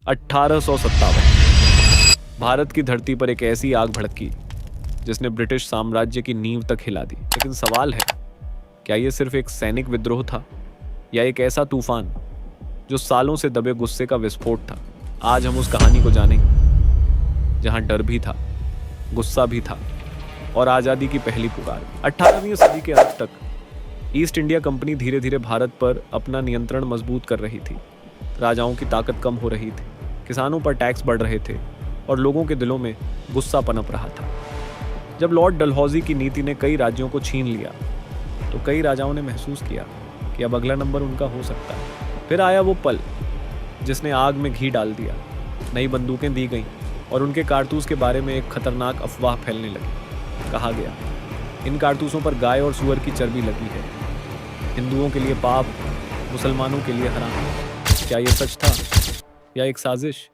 1857 भारत की धरती पर एक ऐसी आग भड़की जिसने ब्रिटिश साम्राज्य की नींव तक हिला दी। लेकिन सवाल है, क्या यह सिर्फ एक सैनिक विद्रोह था या एक ऐसा तूफान जो सालों से दबे गुस्से का विस्फोट था? आज हम उस कहानी को जानेंगे जहां डर भी था, गुस्सा भी था और आज़ादी की पहली पुकार। 18वीं सदी के अंत तक ईस्ट इंडिया कंपनी धीरे धीरे भारत पर अपना नियंत्रण मजबूत कर रही थी। राजाओं की ताकत कम हो रही थी, किसानों पर टैक्स बढ़ रहे थे और लोगों के दिलों में गुस्सा पनप रहा था। जब लॉर्ड डलहौजी की नीति ने कई राज्यों को छीन लिया तो कई राजाओं ने महसूस किया कि अब अगला नंबर उनका हो सकता है। फिर आया वो पल जिसने आग में घी डाल दिया। नई बंदूकें दी गईं और उनके कारतूस के बारे में एक खतरनाक अफवाह फैलने लगी। कहा गया, इन कारतूसों पर गाय और सूअर की चर्बी लगी है, हिंदुओं के लिए पाप, मुसलमानों के लिए हराम। क्या ये सच था या एक साजिश?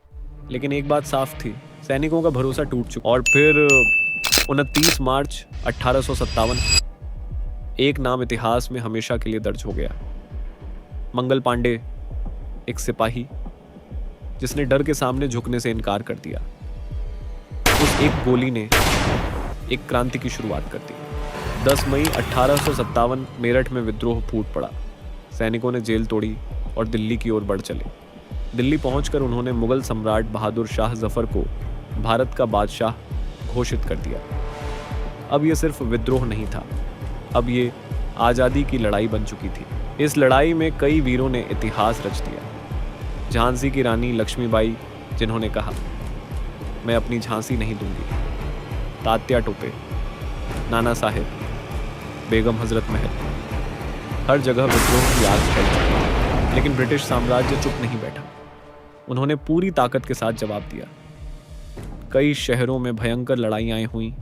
लेकिन एक बात साफ थी, सैनिकों का भरोसा टूट चुका। और फिर 29 मार्च 1857 एक नाम इतिहास में हमेशा के लिए दर्ज हो गया। मंगल पांडे, एक सिपाही जिसने डर के सामने झुकने से इनकार कर दिया। उस एक गोली ने एक क्रांति की शुरुआत कर दी। 10 मई 1857 मेरठ में विद्रोह फूट पड़ा। सैनिकों ने जेल तोड़ी और दिल्ली की ओर बढ़ चले। दिल्ली पहुंचकर उन्होंने मुगल सम्राट बहादुर शाह जफर को भारत का बादशाह घोषित कर दिया। अब यह सिर्फ विद्रोह नहीं था, अब ये आज़ादी की लड़ाई बन चुकी थी। इस लड़ाई में कई वीरों ने इतिहास रच दिया। झांसी की रानी लक्ष्मीबाई, जिन्होंने कहा, मैं अपनी झांसी नहीं दूंगी। तात्या टोपे, नाना साहेब, बेगम हजरत महल, हर जगह विद्रोह की आग फैल चुकी। लेकिन ब्रिटिश साम्राज्य चुप नहीं बैठा। उन्होंने पूरी ताकत के साथ जवाब दिया। कई शहरों में भयंकर लड़ाइयाँ हुईं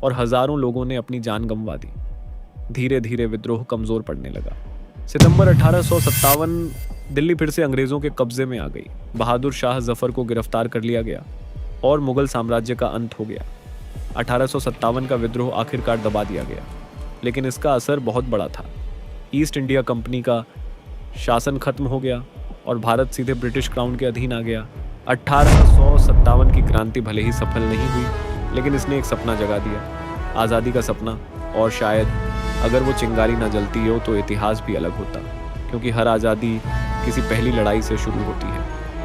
और हजारों लोगों ने अपनी जान गंवा दी। धीरे धीरे विद्रोह कमजोर पड़ने लगा। सितंबर 1857 दिल्ली फिर से अंग्रेजों के कब्जे में आ गई। बहादुर शाह जफर को गिरफ्तार कर लिया गया और मुगल साम्राज्य का अंत हो गया। 1857 का विद्रोह आखिरकार दबा दिया गया, लेकिन इसका असर बहुत बड़ा था। ईस्ट इंडिया कंपनी का शासन खत्म हो गया और भारत सीधे ब्रिटिश क्राउन के अधीन आ गया। 1857 की क्रांति भले ही सफल नहीं हुई, लेकिन इसने एक सपना जगा दिया, आज़ादी का सपना। और शायद अगर वो चिंगारी ना जलती हो तो इतिहास भी अलग होता, क्योंकि हर आज़ादी किसी पहली लड़ाई से शुरू होती है।